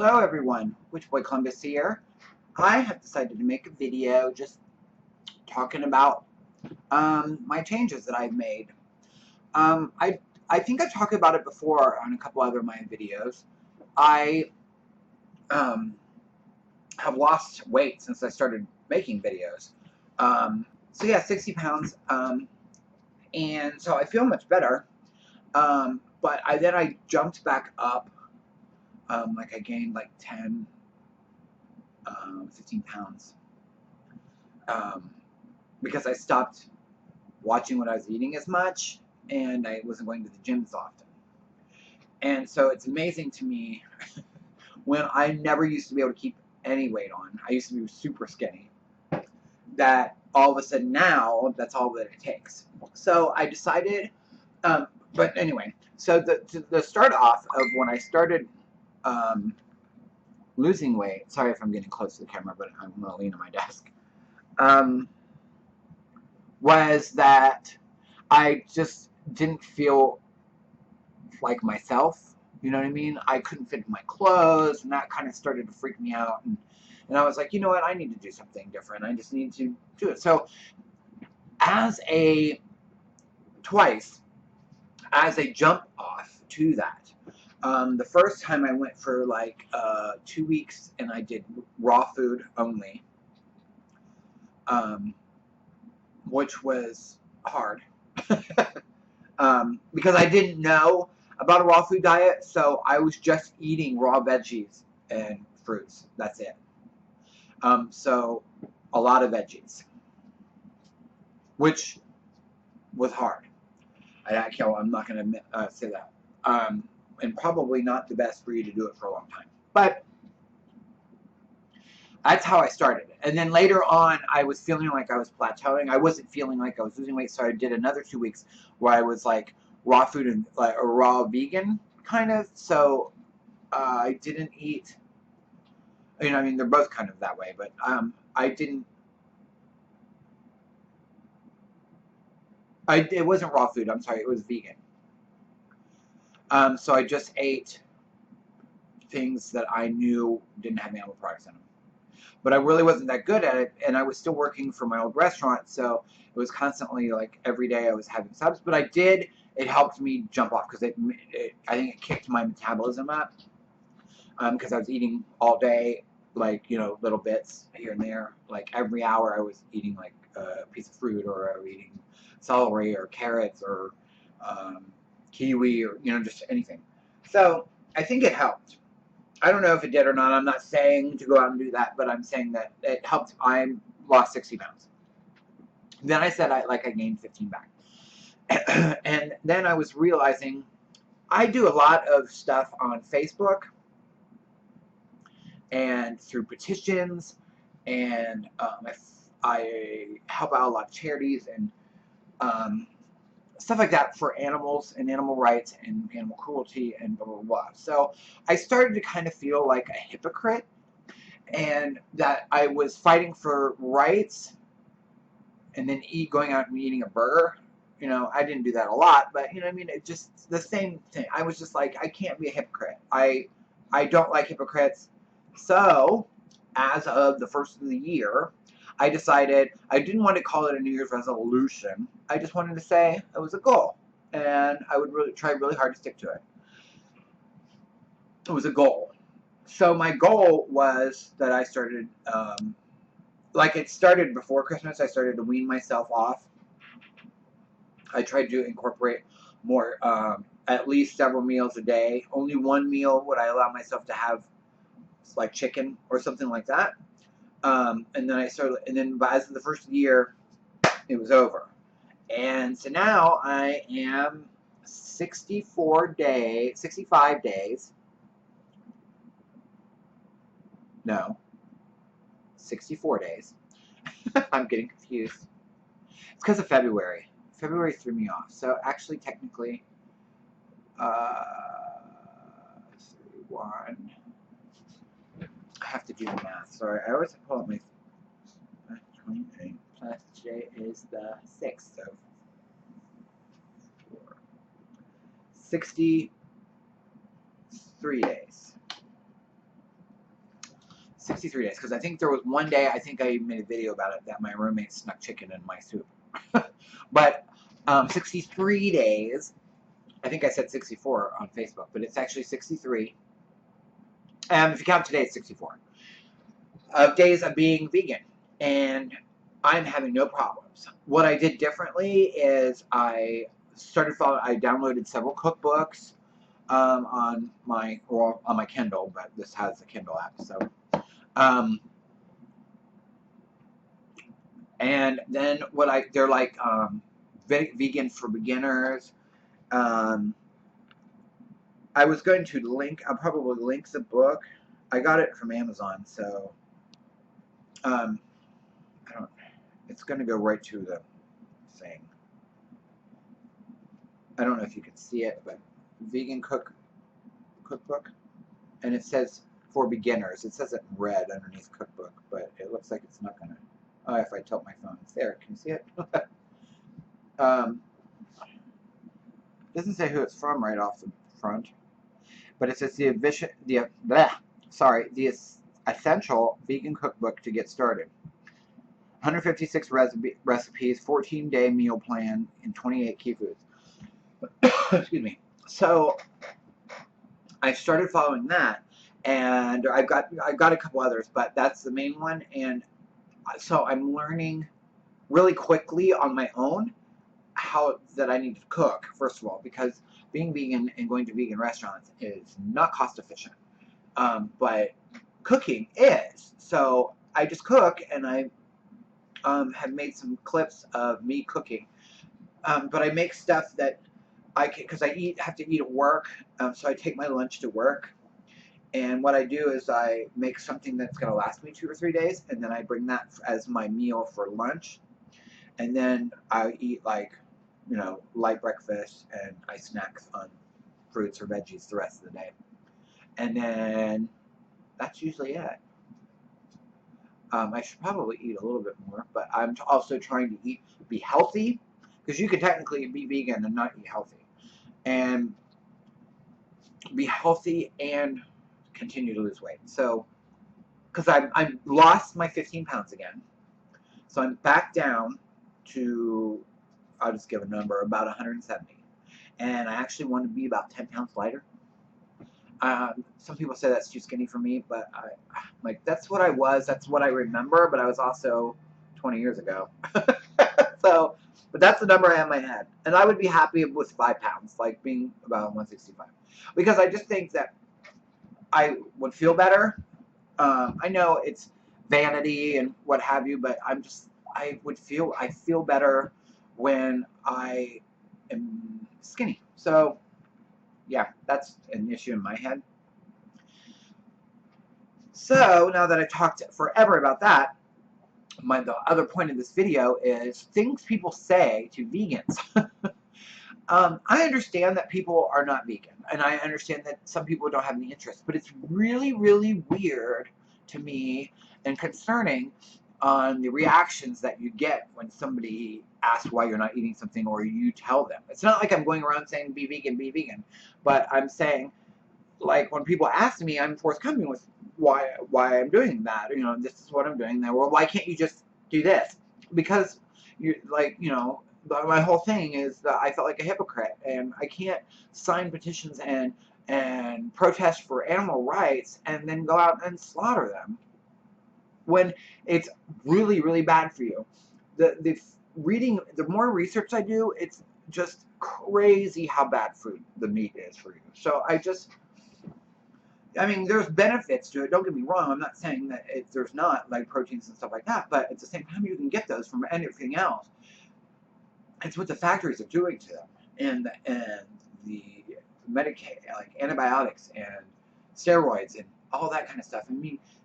Hello everyone, Witch Boy Columbus here. I have decided to make a video just talking about my changes that I've made. I think I've talked about it before on a couple other of my videos. I um, have lost weight since I started making videos. So yeah, 60 pounds, and so I feel much better. But then I jumped back up, like I gained like 10, 15 pounds. Because I stopped watching what I was eating as much, and I wasn't going to the gym as often. And so it's amazing to me when I never used to be able to keep any weight on. I used to be super skinny. That all of a sudden now, that's all that it takes. So I decided, but anyway, so the start off of when I started losing weight, sorry if I'm getting close to the camera, but I'm going to lean on my desk, was that I just didn't feel like myself. You know what I mean? I couldn't fit in my clothes, and that kind of started to freak me out. And I was like, you know what? I need to do something different. I just need to do it. So, as a jump off to that, the first time I went for like 2 weeks, and I did raw food only, which was hard. Because I didn't know about a raw food diet, so I was just eating raw veggies and fruits. That's it. So a lot of veggies, which was hard. I'm not going to say that. And probably not the best for you to do it for a long time. But that's how I started. And then later on, I was feeling like I was plateauing. I wasn't feeling like I was losing weight, so I did another 2 weeks where I was like raw food and like a raw vegan kind of. So I didn't eat. I mean, they're both kind of that way, but I didn't. It wasn't raw food. I'm sorry, it was vegan. So I just ate things that I knew didn't have animal products in them. But I really wasn't that good at it, and I was still working for my old restaurant, so it was constantly like every day I was having subs. But it helped me jump off because I think it kicked my metabolism up, because I was eating all day, like, little bits here and there. Like every hour I was eating like a piece of fruit, or I was eating celery or carrots or kiwi, or just anything. So I think it helped. I don't know if it did or not. I'm not saying to go out and do that, but I'm saying that it helped. I lost 60 pounds. Then I said I gained 15 back. And then I was realizing I do a lot of stuff on Facebook and through petitions, and I help out a lot of charities and stuff like that for animals and animal rights and animal cruelty and blah, blah, blah. So I started to kind of feel like a hypocrite, and that I was fighting for rights and then going out and eating a burger. I didn't do that a lot, but I mean, it just the same thing. I was just like, I can't be a hypocrite. I don't like hypocrites. So as of the first of the year, I decided I didn't want to call it a New Year's resolution. I just wanted to say it was a goal, and I would try really hard to stick to it. It was a goal. So my goal was that I started, it started before Christmas. I started to wean myself off. I tried to incorporate more, at least several meals a day. Only one meal would I allow myself to have, like chicken or something like that. And then as of the first year, it was over. And so now I am 65 days. No, 64 days. I'm getting confused. It's because of February. February threw me off. So actually, technically, 31. I have to do the math. Sorry, I always pull up my 28 plus today is the 6th, so 63 days. 63 days, because I think there was one day, I think I made a video about it, that my roommate snuck chicken in my soup. But 63 days, I think I said 64 on Facebook, but it's actually 63. If you count today, it's 64 of days of being vegan, and I'm having no problems. What I did differently is I downloaded several cookbooks on my Kindle, but this has the Kindle app. So, and then they're like vegan for beginners. I was going to I'll probably link the book. I got it from Amazon, so it's going to go right to the thing. I don't know if you can see it, but vegan cookbook, and it says for beginners. It says it in red underneath cookbook, but it looks like it's not going to. Oh, if I tilt my phone, it's there. Can you see it? Doesn't say who it's from right off the front, but it says the essential vegan cookbook to get started. 156 recipes, 14-day meal plan, and 28 key foods. Excuse me. So I started following that, and I've got a couple others, but that's the main one. And so I'm learning really quickly on my own how that I need to cook, first of all, because being vegan and going to vegan restaurants is not cost efficient, but cooking is. So I just cook, and I have made some clips of me cooking, but I make stuff that because I have to eat at work, so I take my lunch to work, and what I do is I make something that's going to last me 2 or 3 days, and then I bring that as my meal for lunch, and then I eat light breakfast, and I snack on fruits or veggies the rest of the day, and then that's usually it. I should probably eat a little bit more, but I'm also trying to be healthy, because you can technically be vegan and not eat healthy, and be healthy and continue to lose weight. So, because I'm lost my 15 pounds again, so I'm back down to, I'll just give a number, about 170, and I actually want to be about 10 pounds lighter. Some people say that's too skinny for me, but that's what I was. That's what I remember. But I was also 20 years ago. So, but that's the number I have in my head, and I would be happy with 5 pounds, like being about 165, because I just think that I would feel better. I know it's vanity and what have you, but I feel better when I am skinny. So, yeah, that's an issue in my head. So now that I talked forever about that, the other point of this video is things people say to vegans. I understand that people are not vegan, and I understand that some people don't have any interest, but it's really, really weird to me and concerning on the reactions that you get when somebody asks why you're not eating something, or you tell them. It's not like I'm going around saying be vegan, but I'm saying, like, when people ask me, I'm forthcoming with why I'm doing that. This is what I'm doing. Well, why can't you just do this? Because my whole thing is that I felt like a hypocrite, and I can't sign petitions and protest for animal rights and then go out and slaughter them when it's really, really bad for you. The more research I do, it's just crazy how bad the meat is for you. So there's benefits to it. Don't get me wrong. I'm not saying that there's not, like, proteins and stuff like that, but at the same time, you can get those from anything else. It's what the factories are doing to them, and the like antibiotics and steroids and all that kind of stuff.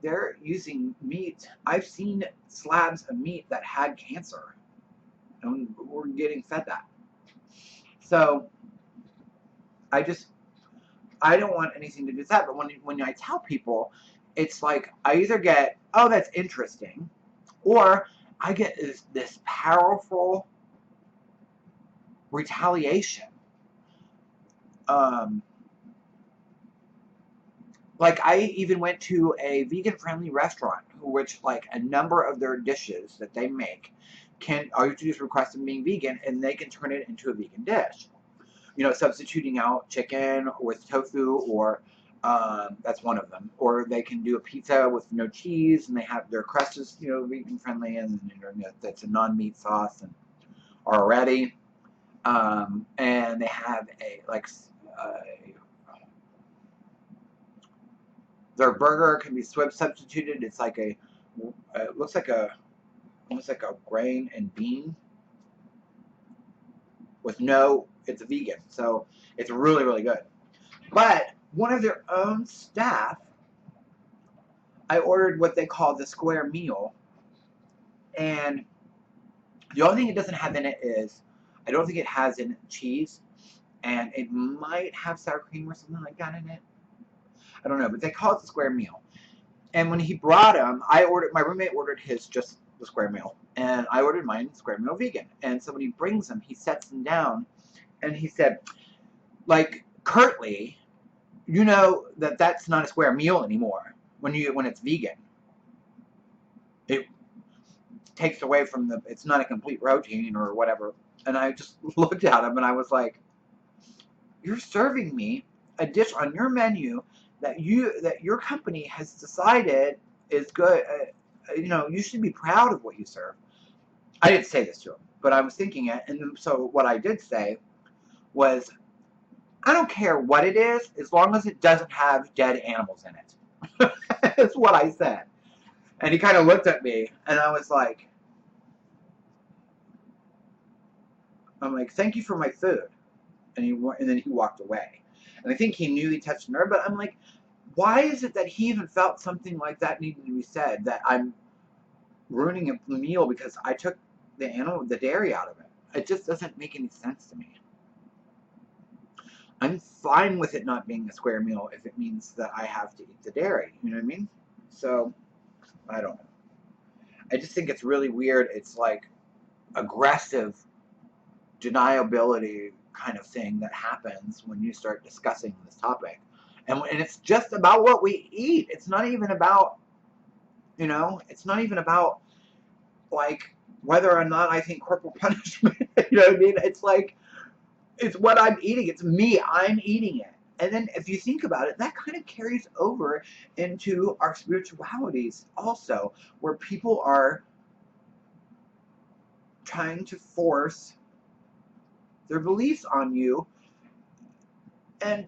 They're using meat. I've seen slabs of meat that had cancer, and we're getting fed that. So I don't want anything to do with that. But when I tell people, it's like I either get, oh, that's interesting, or I get this powerful retaliation. Like, I even went to a vegan-friendly restaurant, which, like, a number of their dishes that they make all you have to do is request them being vegan, and they can turn it into a vegan dish. You know, substituting out chicken with tofu, or that's one of them. Or they can do a pizza with no cheese, and they have their crust is, you know, vegan-friendly, and that's a non-meat sauce and already. And they have uh, their burger can be substituted. It's like it looks like almost like a grain and bean with no, it's a vegan. So it's really, really good. But one of their own staff, I ordered what they call the square meal. And the only thing it doesn't have in it is, I don't think it has in it cheese. And it might have sour cream or something like that in it. I don't know, but they call it the square meal. And when he brought them, my roommate ordered his just the square meal. And I ordered mine square meal vegan. And so when he brings them, he sets them down and he said, like, curtly, you know that that's not a square meal anymore when it's vegan. It takes away from it's not a complete protein or whatever. And I just looked at him and I was like, you're serving me a dish on your menu that your company has decided is good. You know, you should be proud of what you serve. I didn't say this to him, but I was thinking it. And so what I did say was, I don't care what it is, as long as it doesn't have dead animals in it. That's what I said. And he kind of looked at me, and I was like, thank you for my food. And then he walked away. And I think he knew he touched a nerve, but I'm like, why is it that he even felt something like that needed to be said, that I'm ruining a meal because I took the dairy out of it? It just doesn't make any sense to me. I'm fine with it not being a square meal if it means that I have to eat the dairy. You know what I mean? So, I don't know. I just think it's really weird. It's like aggressive deniability kind of thing that happens when you start discussing this topic. And it's just about what we eat. It's not even about, it's not even about, like, whether or not I think corporal punishment, you know what I mean? It's like, it's what I'm eating. It's me. I'm eating it. And then if you think about it, that kind of carries over into our spiritualities also, where people are trying to force their beliefs on you. And,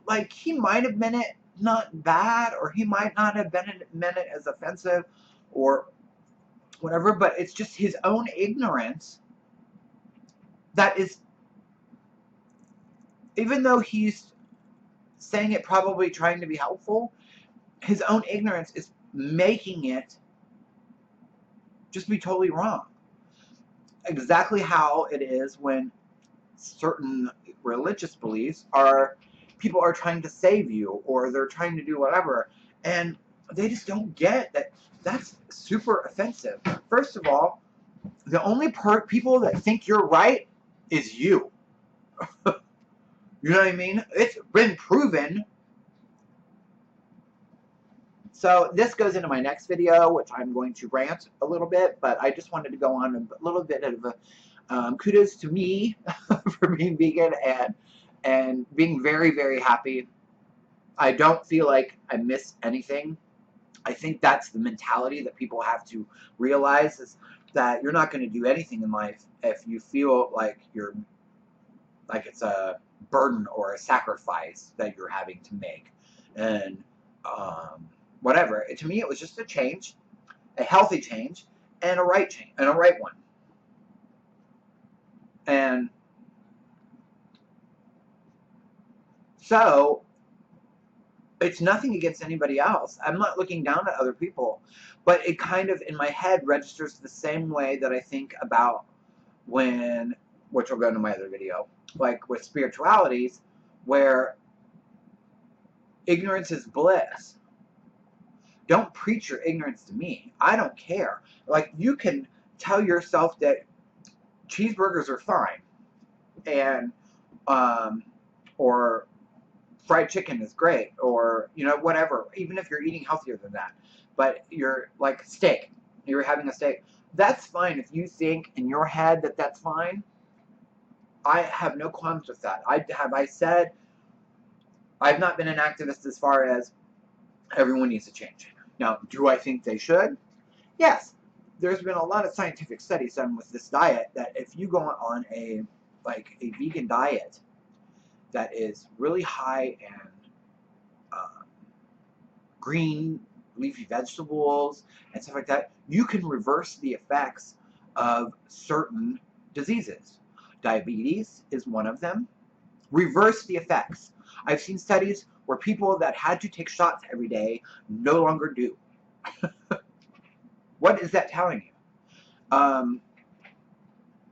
like, he might have meant it not bad, or he might not have meant it as offensive or whatever, but it's just his own ignorance that is, even though he's saying it probably trying to be helpful, his own ignorance is making it just be totally wrong. Exactly how it is when certain religious beliefs people are trying to save you, or they're trying to do whatever, and they just don't get that that's super offensive. First of all, the only people that think you're right is you. You know what I mean? It's been proven. So this goes into my next video, which I'm going to rant a little bit, but I just wanted to go on a little bit of a kudos to me for being vegan and being very, very happy. I don't feel like I miss anything. I think that's the mentality that people have to realize, is that you're not going to do anything in life if you feel like it's a burden or a sacrifice that you're having to make. And whatever. To me, it was just a change, a healthy change, and a right change, and a right one. And so it's nothing against anybody else. I'm not looking down at other people, but it kind of, in my head, registers the same way that I think about which will go into my other video, like with spiritualities, where ignorance is bliss. Don't preach your ignorance to me. I don't care. Like, you can tell yourself that cheeseburgers are fine, and or fried chicken is great, or, you know, whatever, even if you're eating healthier than that, but you're like steak, you're having a steak, that's fine. If you think in your head that that's fine, I have no qualms with that. I said I've not been an activist as far as everyone needs to change. Now, do I think they should? Yes. There's been a lot of scientific studies done with this diet that if you go on a vegan diet that is really high in green leafy vegetables and stuff like that, you can reverse the effects of certain diseases. Diabetes is one of them. Reverse the effects. I've seen studies where people that had to take shots every day no longer do. What is that telling you?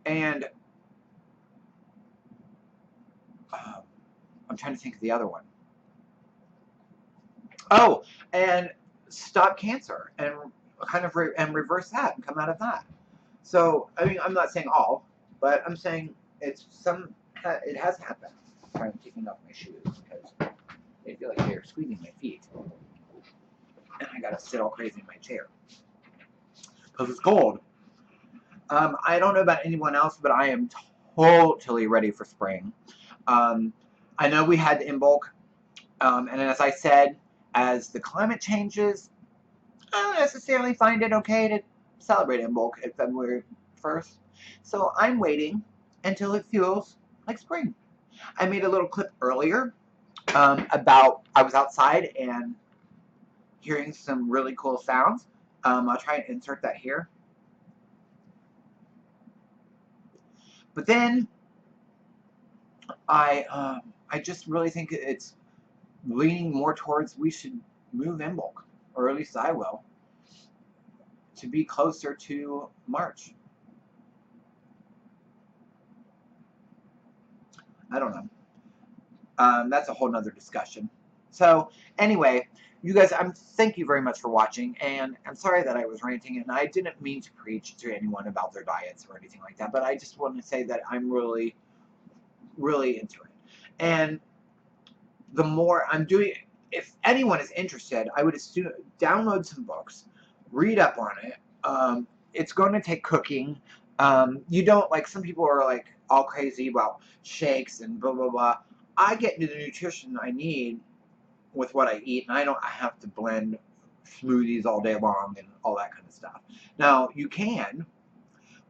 And I'm trying to think of the other one. Oh, and stop cancer and kind of and reverse that and come out of that. So, I mean, I'm not saying all, but I'm saying it has happened. I'm taking off my shoes because they feel like they're squeezing my feet. And I gotta sit all crazy in my chair because it's cold. I don't know about anyone else, but I am totally ready for spring. I know we had Imbolc, and as I said, as the climate changes, I don't necessarily find it okay to celebrate Imbolc at February 1st. So I'm waiting until it feels like spring. I made a little clip earlier about I was outside and hearing some really cool sounds. I'll try and insert that here. But then I just really think it's leaning more towards we should move Imbolc, or at least I will, to be closer to March. I don't know. That's a whole nother discussion. So anyway, you guys, thank you very much for watching, and I'm sorry that I was ranting, and I didn't mean to preach to anyone about their diets or anything like that, but I just want to say that I'm really, really into it. And the more I'm doing, if anyone is interested, I would assume download some books, read up on it. It's going to take cooking. You don't, like, some people are like all crazy about shakes and blah blah blah. I get the nutrition I need with what I eat, and I don't have to blend smoothies all day long and all that kind of stuff. Now you can,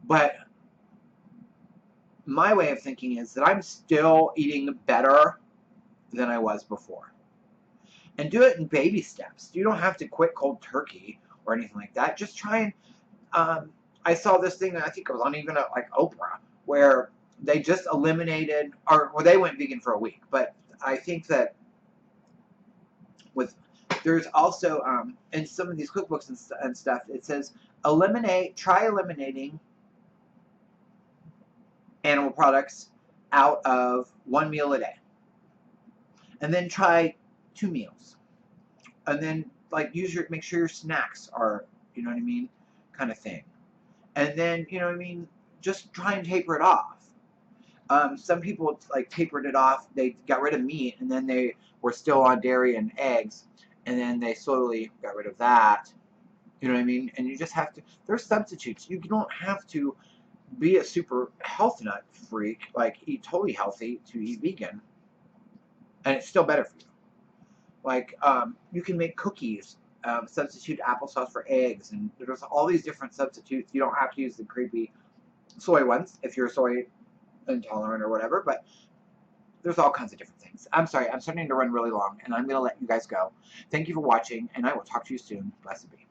but my way of thinking is that I'm still eating better than I was before. And do it in baby steps. You don't have to quit cold turkey or anything like that. Just try and, I saw this thing, I think it was on even like Oprah, where they just eliminated, or well, they went vegan for a week. But I think that there's also, in some of these cookbooks and stuff, it says try eliminating animal products out of one meal a day. And then try 2 meals. And then, like, make sure your snacks are, you know what I mean, kind of thing. And then, you know what I mean, just try and taper it off. Some people, like, tapered it off. They got rid of meat, and then they were still on dairy and eggs. And then they slowly got rid of that. You know what I mean? And you just have to, there's substitutes. You don't have to be a super health nut freak, like eat totally healthy to eat vegan. And it's still better for you. Like, you can make cookies, substitute applesauce for eggs, and there's all these different substitutes. You don't have to use the creepy soy ones if you're soy intolerant or whatever, but there's all kinds of different things. I'm sorry, I'm starting to run really long, and I'm going to let you guys go. Thank you for watching, and I will talk to you soon. Blessed be.